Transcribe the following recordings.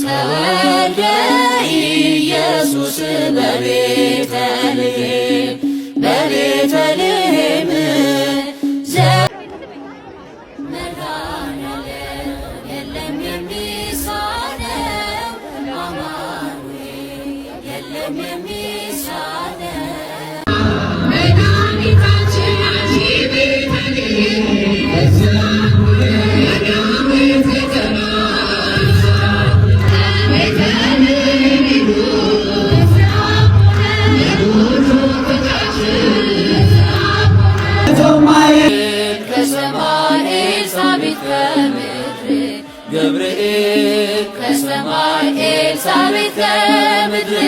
ተወልደ ኢየሱስ በቤተልሔም በቤተልሔም መድኃኔዓለም የለም የሚሳነው አማኑኤል የለም የሚሳነው መድኃኒታችን አንቺ ገብርኤል ከሰማይ ኤልሳቤጥ ከምድር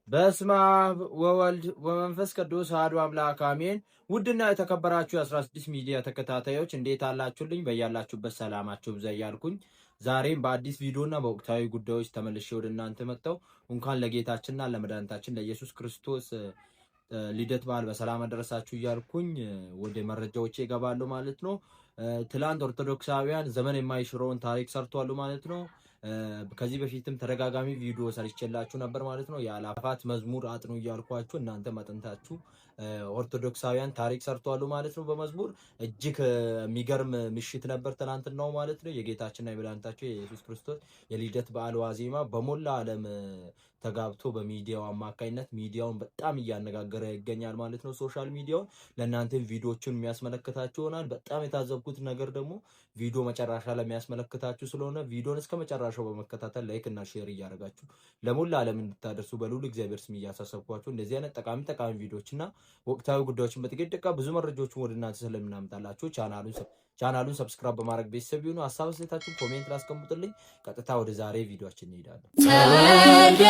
በስመ አብ ወወልድ ወመንፈስ ቅዱስ አሐዱ አምላክ አሜን። ውድና የተከበራችሁ የ16 ሚዲያ ተከታታዮች እንዴት አላችሁልኝ? በያላችሁበት ሰላማችሁ ብዛ እያልኩኝ ዛሬም በአዲስ ቪዲዮና በወቅታዊ ጉዳዮች ተመልሼ ወደ እናንተ መጣሁ። እንኳን ለጌታችንና ለመድኃኒታችን ለኢየሱስ ክርስቶስ ልደት በዓል በሰላም አደረሳችሁ እያልኩኝ ወደ መረጃዎች እገባለሁ ማለት ነው። ትላንት ኦርቶዶክሳውያን ዘመን የማይሽረውን ታሪክ ሰርቷሉ ማለት ነው። ከዚህ በፊትም ተደጋጋሚ ቪዲዮ ሰርቼላችሁ ነበር ማለት ነው። ያላፋት መዝሙር አጥኑ እያልኳችሁ እናንተ ማጥንታችሁ ኦርቶዶክሳውያን ታሪክ ሰርቷሉ ማለት ነው። በመዝሙር እጅግ የሚገርም ምሽት ነበር ትናንትናው ማለት ነው። የጌታችንና የመድኃኒታችን የኢየሱስ ክርስቶስ የልደት በዓል ዋዜማ በሞላ ዓለም ተጋብቶ በሚዲያው አማካኝነት ሚዲያውን በጣም እያነጋገረ ይገኛል ማለት ነው። ሶሻል ሚዲያውን ለእናንተ ቪዲዮዎችን የሚያስመለክታችሁ ይሆናል። በጣም የታዘብኩት ነገር ደግሞ ቪዲዮ መጨረሻ ላይ የሚያስመለክታችሁ ስለሆነ ቪዲዮን እስከ መጨረሻው በመከታተል ላይክ እና ሼር እያደረጋችሁ ለሞላ ዓለም እንድታደርሱ በልዑል እግዚአብሔር ስም እያሳሰብኳችሁ እንደዚህ አይነት ጠቃሚ ቪዲዮዎችና ወቅታዊ ጉዳዮችን በጥቂት ደቂቃ ብዙ መረጃዎችን ወደ እናንተ ስለምናመጣላችሁ ቻናሉን ሰብስክራይብ በማድረግ ቤተሰብ ይሁኑ። ሐሳብ አስተያየታችሁን ኮሜንት ላስቀምጡልኝ። ቀጥታ ወደ ዛሬ ቪዲዮአችን እንሄዳለን። ተወልደ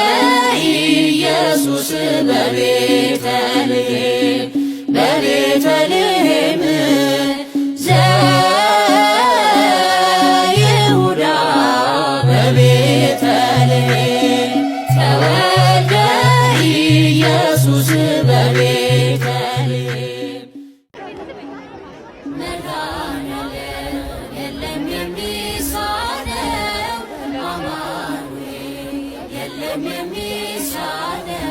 ኢየሱስ በቤተልሔም በቤተልሔም ዘይሁዳ በቤተልሔም ተወልደ ኢየሱስ በቤተልሔም መድኃኔዓለም የለም የሚሳነው አማኑኤል የለም የሚሳነው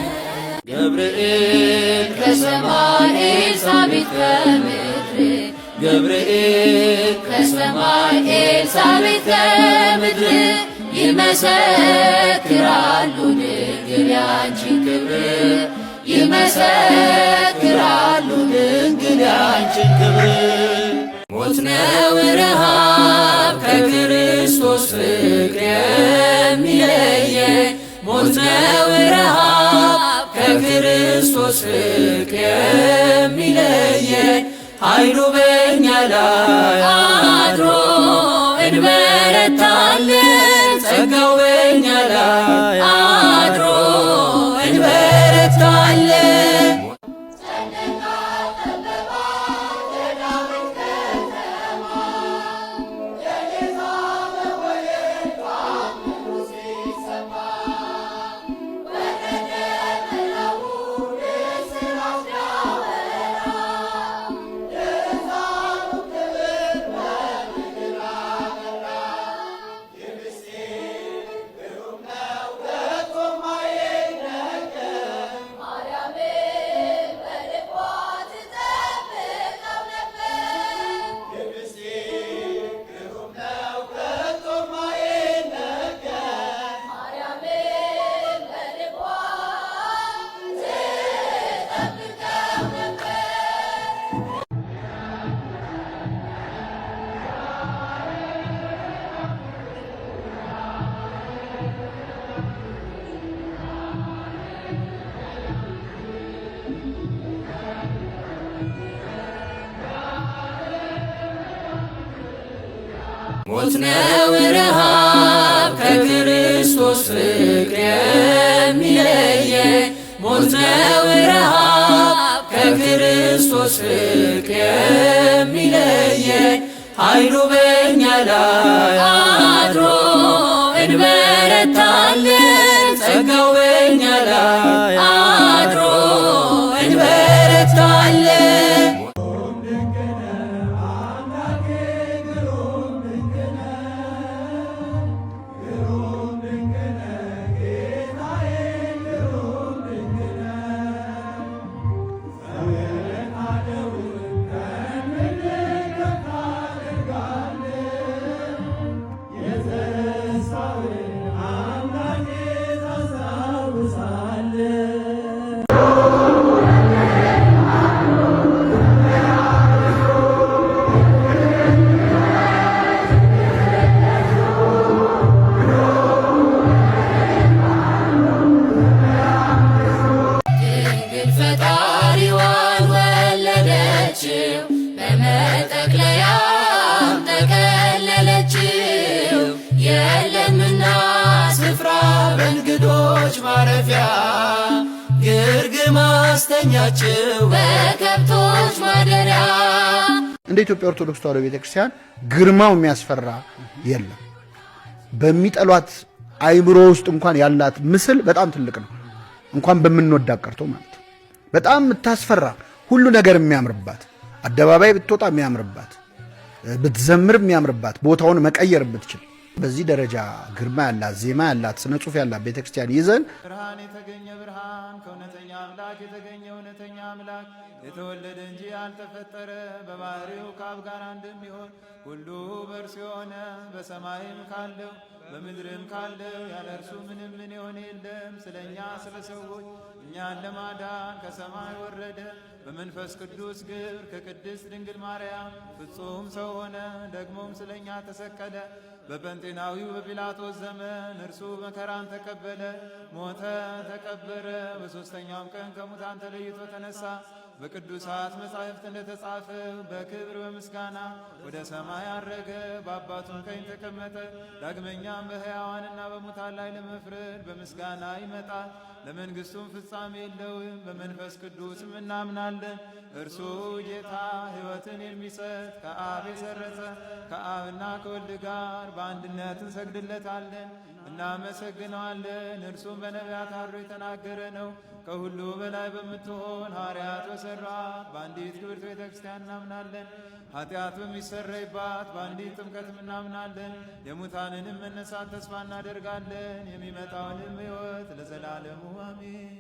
ገብርኤል ከሰማይ ኤልሳቤጥ ከምድር ገብርኤል ከሰማይ ኤልሳቤጥ ከምድር ይመሰክራሉ ድንግል ያንቺን ክብር ይመሰክራሉ ድንግል ያንቺን ክብር ሞት ነው ረሃብ ከክርስቶስ ፍቅር የሚለየን ሞት ነው ረሃብ ከክርስቶስ ፍቅር የሚለየን ኃይሉ በእኛ ላይ አድሮ እንበረታለን ጸጋው በእኛ ላይ አድሮ እንበረታለን ሞት ነው ረሃብ ከክርስቶስ ፍቅር የሚለየን ሞት ነው ረሃብ ከክርስቶስ ፍቅር የሚለየን ኃይሉ በእኛ ላይ አድሮ እንበረታለን ጸጋው በእኛ ላይ አድሮ እንበረታለን ማረፊያ ግርግም አስተኛቸው በከብቶች ማደሪያ። እንደ ኢትዮጵያ ኦርቶዶክስ ተዋሕዶ ቤተክርስቲያን ግርማው የሚያስፈራ የለም። በሚጠሏት አይምሮ ውስጥ እንኳን ያላት ምስል በጣም ትልቅ ነው። እንኳን በምንወዳት ቀርቶ ማለት በጣም የምታስፈራ ሁሉ ነገር የሚያምርባት፣ አደባባይ ብትወጣ የሚያምርባት፣ ብትዘምር የሚያምርባት፣ ቦታውን መቀየር ብትችል በዚህ ደረጃ ግርማ ያላት ዜማ ያላት ስነ ጽሑፍ ያላት ቤተክርስቲያን ይዘን ብርሃን የተገኘ ብርሃን ከእውነተኛ አምላክ የተገኘ እውነተኛ አምላክ የተወለደ እንጂ ያልተፈጠረ በባህሪው ከአብ ጋር እንደሚሆን ሁሉ በእርሱ የሆነ በሰማይም ካለው በምድርም ካለው ያለ እርሱ ምንም ምን የሆነ የለም። ስለኛ ስለ ሰዎች እኛን ለማዳን ከሰማይ ወረደ። በመንፈስ ቅዱስ ግብር ከቅድስት ድንግል ማርያም ፍጹም ሰው ሆነ። ደግሞም ስለኛ ተሰቀለ። በጴንጤናዊው በጲላጦስ ዘመን እርሱ መከራን ተቀበለ፣ ሞተ፣ ተቀበረ። በሦስተኛውም ቀን ከሙታን ተለይቶ ተነሳ። በቅዱሳት መጻሕፍት እንደተጻፈ በክብር በምስጋና ወደ ሰማይ አረገ፣ በአባቱም ቀኝ ተቀመጠ። ዳግመኛም በሕያዋንና በሙታን ላይ ለመፍረድ በምስጋና ይመጣል። ለመንግሥቱም ፍጻሜ የለውም። በመንፈስ ቅዱስም እናምናለን። እርሱ ጌታ ሕይወትን የሚሰጥ ከአብ የሰረጸ ከአብና ከወልድ ጋር በአንድነት እንሰግድለታለን፣ እናመሰግነዋለን። እርሱም በነቢያት አድሮ የተናገረ ነው። ከሁሉ በላይ በምትሆን ሐዋርያት በሠሯት በአንዲት ክብርት ቤተ ክርስቲያን እናምናለን። ኃጢአት በሚሰረይባት በአንዲት ጥምቀትም እናምናለን። የሙታንንም መነሳት ተስፋ እናደርጋለን። የሚመጣውንም ሕይወት ለዘላለሙ አሜን።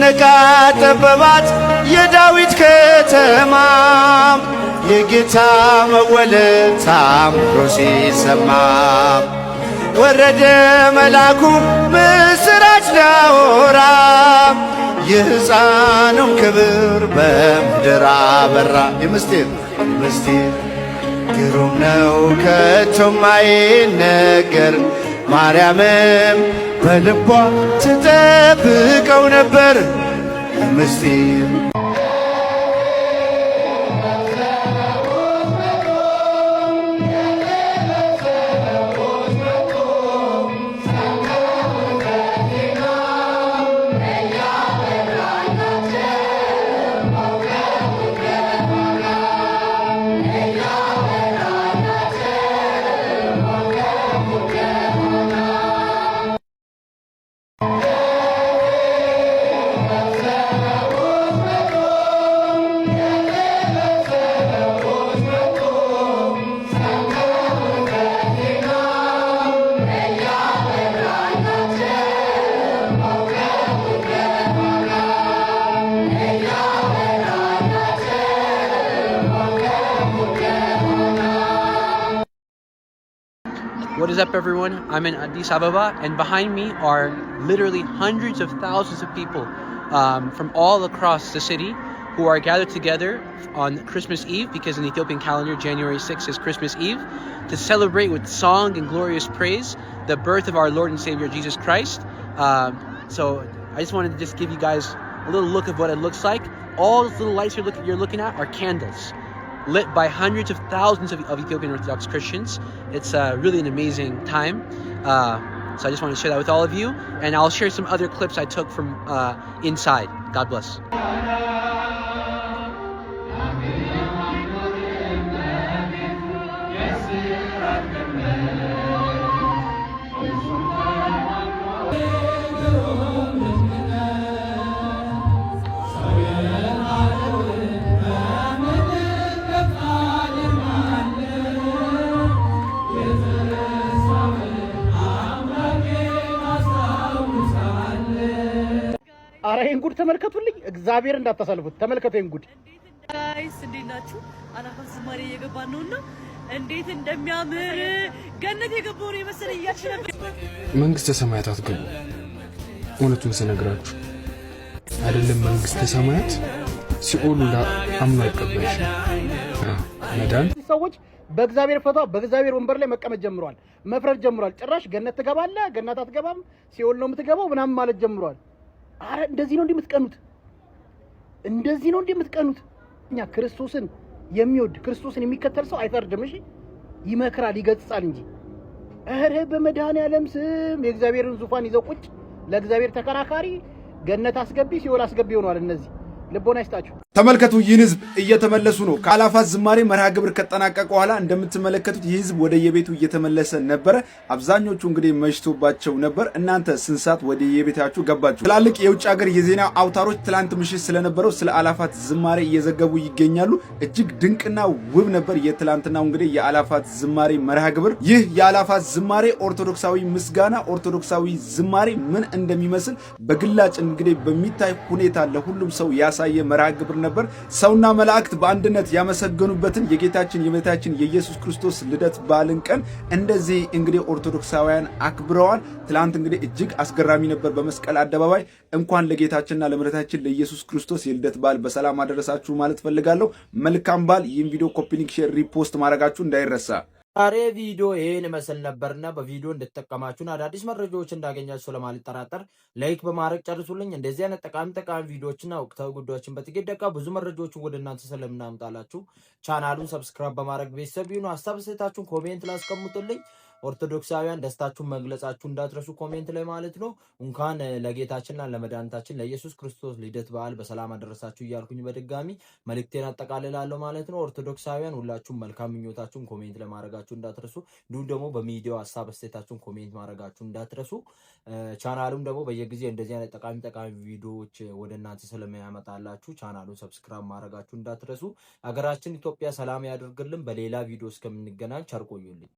ጨነቃ ጠበባት የዳዊት ከተማ የጌታ መወለድ ታምሮ ሲሰማ ወረደ መልአኩ ምስራች ሊያወራ የሕፃኑን ክብር በምድር አበራ። ምስጢር ግሩም ነው ከቶም አይነገር። ማርያምም በልቧ ትጠብቀው ነበር ምስጢር What is up, everyone? I'm in Addis Ababa, and behind me are literally hundreds of thousands of people from all across the city who are gathered together on Christmas Eve, because in the Ethiopian calendar, January 6th is Christmas Eve, to celebrate with song and glorious praise the birth of our Lord and Savior Jesus Christ. So I just wanted to just give you guys a little look of what it looks like. All those little lights you're looking at are candles lit by hundreds of thousands of Ethiopian Orthodox Christians. It's really an amazing time. So I just want to share that with all of you, and I'll share some other clips I took from inside. God bless. አረ ይሄን ጉድ ተመልከቱልኝ፣ እግዚአብሔር እንዳታሳልፉት። ተመልከቱ ይሄን ጉድ ጋይስ፣ እንዴት ናችሁ? አላፋት ዝማሬ እየገባን ነውና እንዴት እንደሚያምር ገነት የገባው ነው የመሰለ እያልሽ ነበር። መንግስተ ሰማያት አትገቡ። እውነቱን ስነግራችሁ አይደለም መንግስተ ሰማያት ሲኦል አምኖ አይቀበልሽ። መዳን ሰዎች በእግዚአብሔር ፈቷ በእግዚአብሔር ወንበር ላይ መቀመጥ ጀምሯል፣ መፍረድ ጀምሯል። ጭራሽ ገነት ትገባለህ፣ ገነት አትገባም፣ ሲኦል ነው የምትገባው ምናምን ማለት ጀምሯል። አረ እንደዚህ ነው እንደምትቀኑት፣ እንደዚህ ነው እንደምትቀኑት። እኛ ክርስቶስን የሚወድ ክርስቶስን የሚከተል ሰው አይፈርድም። እሺ ይመክራል፣ ይገጽጻል እንጂ። አረ በመድኃኔዓለም ስም የእግዚአብሔርን ዙፋን ይዘው ቁጭ ለእግዚአብሔር ተከራካሪ ገነት አስገቢ ሲኦል አስገቢ ሆነዋል። እነዚህ ልቦና ይስጣችሁ። ተመልከቱ፣ ይህን ህዝብ እየተመለሱ ነው። ከአላፋት ዝማሬ መርሃ ግብር ከተጠናቀቀ በኋላ እንደምትመለከቱት ይህ ህዝብ ወደ የቤቱ እየተመለሰ ነበረ። አብዛኞቹ እንግዲህ መሽቶባቸው ነበር። እናንተ ስንት ሰዓት ወደ የቤታችሁ ገባችሁ? ትላልቅ የውጭ ሀገር የዜና አውታሮች ትላንት ምሽት ስለነበረው ስለ አላፋት ዝማሬ እየዘገቡ ይገኛሉ። እጅግ ድንቅና ውብ ነበር የትላንትናው እንግዲህ የአላፋት ዝማሬ መርሃ ግብር። ይህ የአላፋት ዝማሬ ኦርቶዶክሳዊ ምስጋና፣ ኦርቶዶክሳዊ ዝማሬ ምን እንደሚመስል በግላጭ እንግዲህ በሚታይ ሁኔታ ለሁሉም ሰው ያሳየ መርሃ ግብር ነበር። ሰውና መላእክት በአንድነት ያመሰገኑበትን የጌታችን የመድኃኒታችን የኢየሱስ ክርስቶስ ልደት በዓልን ቀን እንደዚህ እንግዲህ ኦርቶዶክሳውያን አክብረዋል። ትላንት እንግዲህ እጅግ አስገራሚ ነበር በመስቀል አደባባይ። እንኳን ለጌታችንና ለመድኃኒታችን ለኢየሱስ ክርስቶስ የልደት በዓል በሰላም አደረሳችሁ ማለት ፈልጋለሁ። መልካም በዓል። ይህን ቪዲዮ ኮፒ ሊንክ፣ ሼር፣ ሪፖስት ማድረጋችሁ እንዳይረሳ። ዛሬ ቪዲዮ ይሄን መስል ነበርና በቪዲዮ እንድትጠቀማችሁና አዳዲስ መረጃዎች እንዳገኛችሁ ስለማልጠራጠር ላይክ በማድረግ ጨርሱልኝ። እንደዚህ አይነት ጠቃሚ ቪዲዮዎችና ወቅታዊ ጉዳዮችን በጥቂት ደቂቃ ብዙ መረጃዎችን ወደ እናንተ ስለምናመጣላችሁ ቻናሉን ሰብስክራይብ በማድረግ ቤተሰብ ይሁኑ። ሀሳብ አስተያየታችሁን ኮሜንት ላይ አስቀምጡልኝ። ኦርቶዶክሳውያን ደስታችሁን መግለጻችሁ እንዳትረሱ ኮሜንት ላይ ማለት ነው። እንኳን ለጌታችንና ለመድኃኒታችን ለኢየሱስ ክርስቶስ ልደት በዓል በሰላም አደረሳችሁ እያልኩኝ በድጋሚ መልእክቴን አጠቃልላለሁ ማለት ነው። ኦርቶዶክሳውያን ሁላችሁም መልካም ምኞታችሁን ኮሜንት ላይ ማድረጋችሁ እንዳትረሱ። እንዲሁም ደግሞ በሚዲያው ሀሳብ አስተያየታችሁን ኮሜንት ማድረጋችሁ እንዳትረሱ። ቻናሉም ደግሞ በየጊዜው እንደዚህ አይነት ጠቃሚ ቪዲዮዎች ወደ እናንተ ስለሚያመጣላችሁ ቻናሉን ሰብስክራይብ ማድረጋችሁ እንዳትረሱ። ሀገራችን ኢትዮጵያ ሰላም ያደርግልን። በሌላ ቪዲዮ እስከምንገናኝ ቸር ቆዩልኝ።